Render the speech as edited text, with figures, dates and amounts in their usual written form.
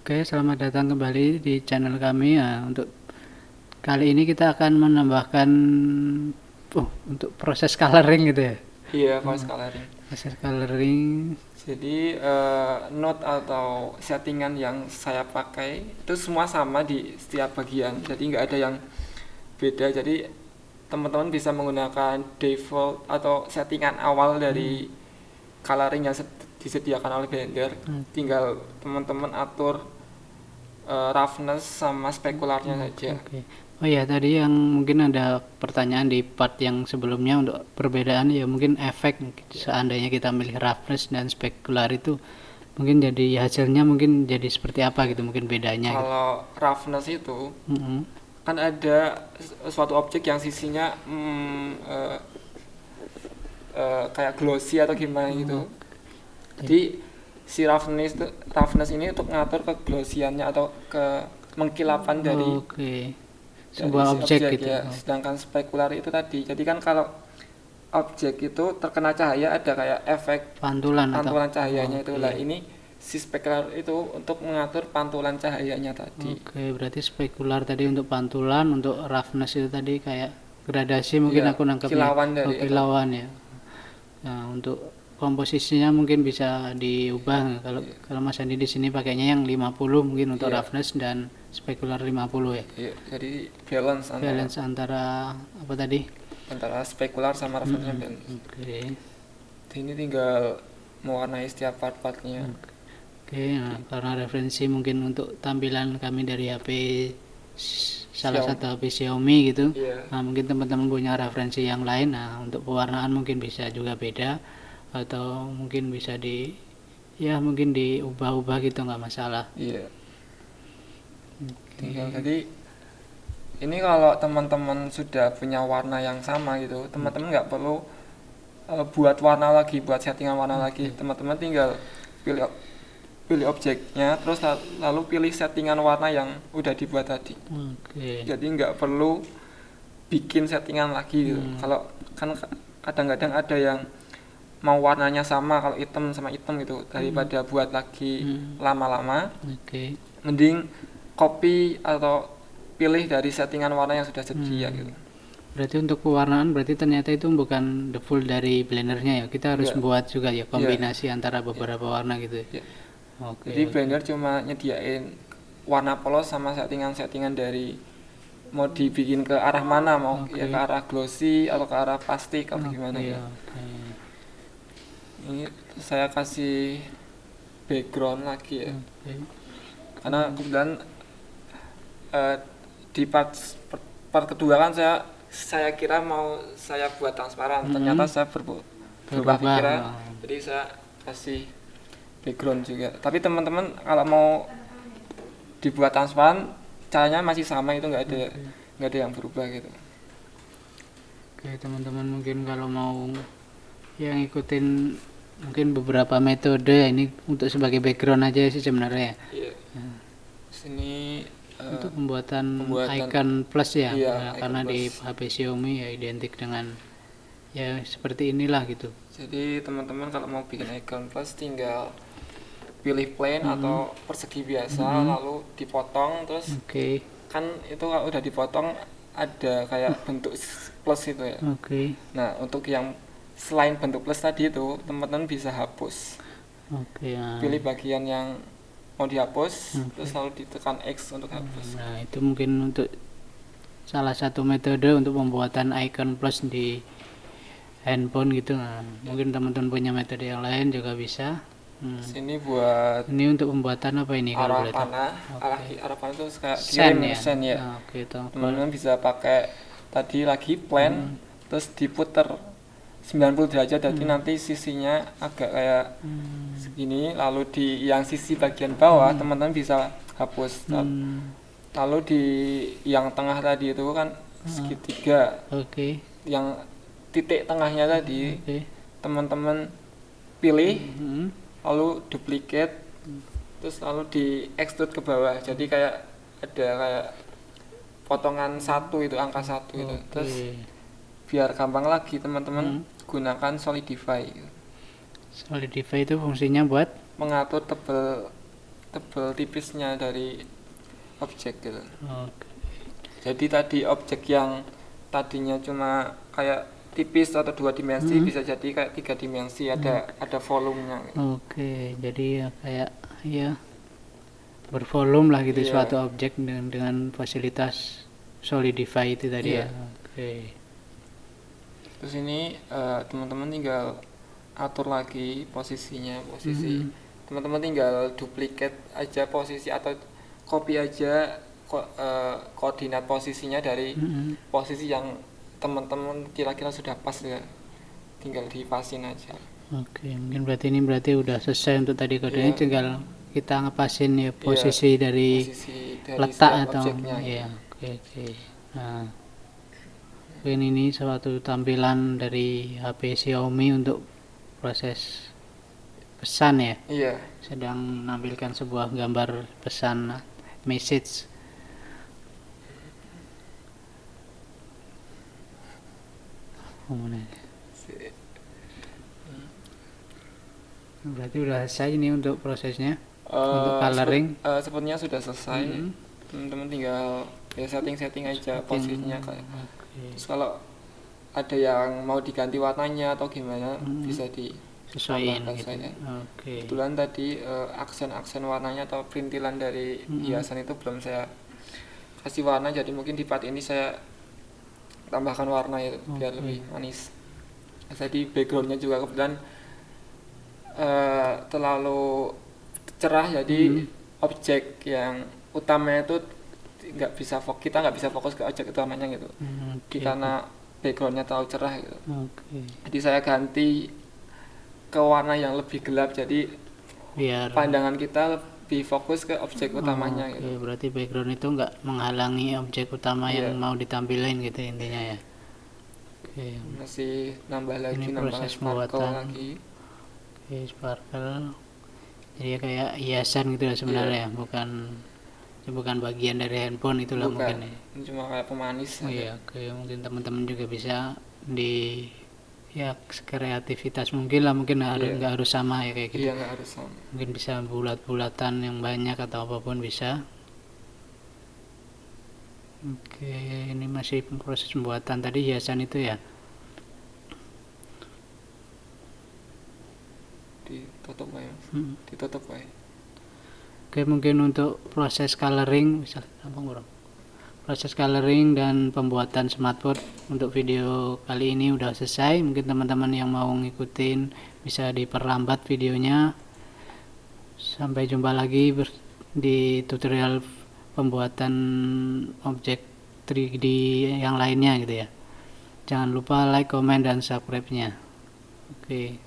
Oke, selamat datang kembali di channel kami. Ya, untuk kali ini kita akan menambahkan untuk proses coloring gitu ya. Iya, voice coloring. Proses coloring. Jadi note atau settingan yang saya pakai itu semua sama di setiap bagian. Jadi nggak ada yang beda. Jadi teman-teman bisa menggunakan default atau settingan awal dari coloring yang disediakan oleh Blender. Tinggal teman-teman atur roughness sama spekularnya saja. Oke. Oh ya, tadi yang mungkin ada pertanyaan di part yang sebelumnya untuk perbedaan ya mungkin efek seandainya kita milih roughness dan specular itu mungkin jadi hasilnya mungkin jadi seperti apa gitu mungkin bedanya gitu. Kalau roughness itu Mm-mm. kan ada suatu objek yang sisinya kayak glossy atau gimana gitu. Jadi si roughness ini untuk ngatur keglossiannya atau ke mengkilapan Oke. dari Sebuah si objek objek gitu. ya. Sedangkan spekular itu tadi. Jadi kan kalau objek itu terkena cahaya ada kayak efek Pantulan atau pantulan cahayanya itu oke. lah. Ini si spekular itu untuk mengatur pantulan cahayanya tadi. Oke, berarti spekular tadi untuk pantulan, untuk roughness itu tadi kayak gradasi mungkin Ya, aku nangkepnya. kilauan dari Oke, lawan ya. Nah, untuk komposisinya mungkin bisa diubah. Kalau Mas Andi di sini pakainya yang 50 mungkin untuk Iya. roughness dan spekular 50 ya. Iya, jadi balance Balance antara apa tadi? antara spekular sama roughness balance. Oke. Jadi ini tinggal mewarnai setiap part-partnya. Oke, nah, karena referensi mungkin untuk tampilan kami dari HP salah Xiaomi. satu HP Xiaomi gitu. Iya. Nah, mungkin teman-teman punya referensi yang lain. Nah, untuk pewarnaan mungkin bisa juga beda atau mungkin bisa mungkin diubah-ubah gitu nggak masalah. Iya. Tinggal jadi ini kalau teman-teman sudah punya warna yang sama gitu, teman-teman nggak perlu buat warna lagi, buat settingan warna lagi. Teman-teman tinggal pilih pilih objeknya, terus lalu pilih settingan warna yang udah dibuat tadi. Oke. Jadi nggak perlu bikin settingan lagi gitu. Kalau kan kadang-kadang ada yang mau warnanya sama, kalau hitam sama hitam gitu, daripada buat lagi lama-lama, Oke. mending copy atau pilih dari settingan warna yang sudah sedia gitu. Berarti untuk pewarnaan berarti ternyata itu bukan the full dari blendernya ya. Kita harus Iya. buat juga ya kombinasi antara beberapa warna gitu. Iya. Oke. Jadi Blender cuma nyediain warna polos sama settingan-settingan dari mau dibikin ke arah mana, mau ya ke arah glossy atau ke arah plastik atau gimana Oke, ya. oke. Ini saya kasih background lagi ya. Oke. Karena kebetulan di part kedua kan saya kira mau saya buat transparan, ternyata saya berubah pikiran, jadi saya kasih background juga. Tapi teman-teman kalau mau dibuat transparan, caranya masih sama, itu nggak ada yang berubah gitu. Oke, teman-teman mungkin kalau mau yang ikutin mungkin beberapa metode ya, ini untuk sebagai background aja sih sebenarnya ya. Iya. Sini Untuk pembuatan pembuatan- icon plus ya, Iya, ya, icon karena di plus. HP Xiaomi ya identik dengan ya seperti inilah gitu. Jadi teman-teman kalau mau bikin icon plus tinggal pilih plane atau persegi biasa, lalu dipotong, terus Oke. kan itu kalau udah dipotong ada kayak bentuk plus itu ya. Oke. Nah, untuk yang selain bentuk plus tadi itu, teman-teman bisa hapus. Oke. Nah, Pilih bagian yang mau dihapus, terus lalu ditekan X untuk hapus. nah, itu mungkin untuk salah satu metode untuk pembuatan icon plus di handphone gitu. Nah, mungkin teman-teman punya metode yang lain juga bisa. Sini buat Ini untuk pembuatan apa ini kalau arah boleh tahu? panah, arah panah itu kayak Sen kirim ya. sen ya. Nah, oke itu. Teman-teman bisa pakai tadi lagi plan, terus diputer 90 derajat, jadi nanti sisinya agak kayak segini, lalu di yang sisi bagian bawah teman-teman bisa hapus. Lalu di yang tengah tadi itu kan segitiga, Oke. yang titik tengahnya tadi Oke. teman-teman pilih, Hmm. lalu duplicate, terus lalu di extrude ke bawah, jadi kayak ada kayak potongan satu itu, angka satu itu. Terus biar gampang lagi teman-teman gunakan solidify. Solidify itu fungsinya buat Mengatur tebal tipisnya dari objek gitu. Oke. Jadi tadi objek yang tadinya cuma kayak tipis atau 2 dimensi bisa jadi kayak 3 dimensi, ada volumenya gitu. Oke, jadi ya kayak ya bervolume lah gitu Iya. suatu objek dengan fasilitas solidify itu tadi Iya. ya. Oke. Terus ini teman-teman tinggal atur lagi posisinya, posisi. Teman-teman tinggal duplicate aja posisi atau copy aja koordinat posisinya dari posisi yang teman-teman kira-kira sudah pas ya. Tinggal dipasin aja. Oke, mungkin ini berarti udah selesai untuk tadi kodenya, Iya. tinggal kita ngepasin ya posisi dari Posisi dari letak setiap atau objeknya. ya. Oke. Nah, mungkin ini suatu tampilan dari HP Xiaomi untuk proses pesan ya. Iya. Sedang menampilkan sebuah gambar pesan message. Berarti udah selesai ini untuk prosesnya, untuk coloring. Sepertinya sudah selesai. Teman-teman tinggal ya setting aja posisinya kayak. Terus kalau ada yang mau diganti warnanya atau gimana bisa Sesuaiin ditambahkan gitu. saja. Oke. Kebetulan tadi aksen-aksen warnanya atau perintilan dari hiasan itu belum saya kasih warna, jadi mungkin di part ini saya tambahkan warna itu biar lebih manis. Jadi backgroundnya juga kebetulan terlalu cerah, jadi objek yang utamanya itu kita nggak bisa fokus ke objek utamanya gitu. Karena backgroundnya terlalu cerah gitu. Jadi saya ganti ke warna yang lebih gelap, jadi biar pandangan kita lebih fokus ke objek utamanya gitu. Berarti background itu nggak menghalangi objek utama yang mau ditampilin gitu intinya ya. Oke. Masih nambah lagi, Ini nambah proses sparkle pembuatan. lagi. Oke, sparkle. Jadi kayak hiasan gitu ya sebenarnya, bukan bagian dari handphone itulah Bukan, mungkin ya. ini cuma kayak pemanis aja. Iya, oke, mungkin teman-teman juga bisa di ya kreativitas mungkin lah, mungkin nggak harus sama ya kayak gitu. Iya, nggak harus sama. Mungkin bisa bulat-bulatan yang banyak atau apapun bisa. Oke, ini masih proses pembuatan tadi hiasan itu ya. Ditutup aja. Ditutup aja. Oke, mungkin untuk proses coloring bisa proses coloring dan pembuatan smartboard untuk video kali ini udah selesai. Mungkin teman-teman yang mau ngikutin bisa diperlambat videonya. Sampai jumpa lagi di tutorial pembuatan objek 3D yang lainnya gitu ya. Jangan lupa like, comment, dan subscribe-nya. Oke.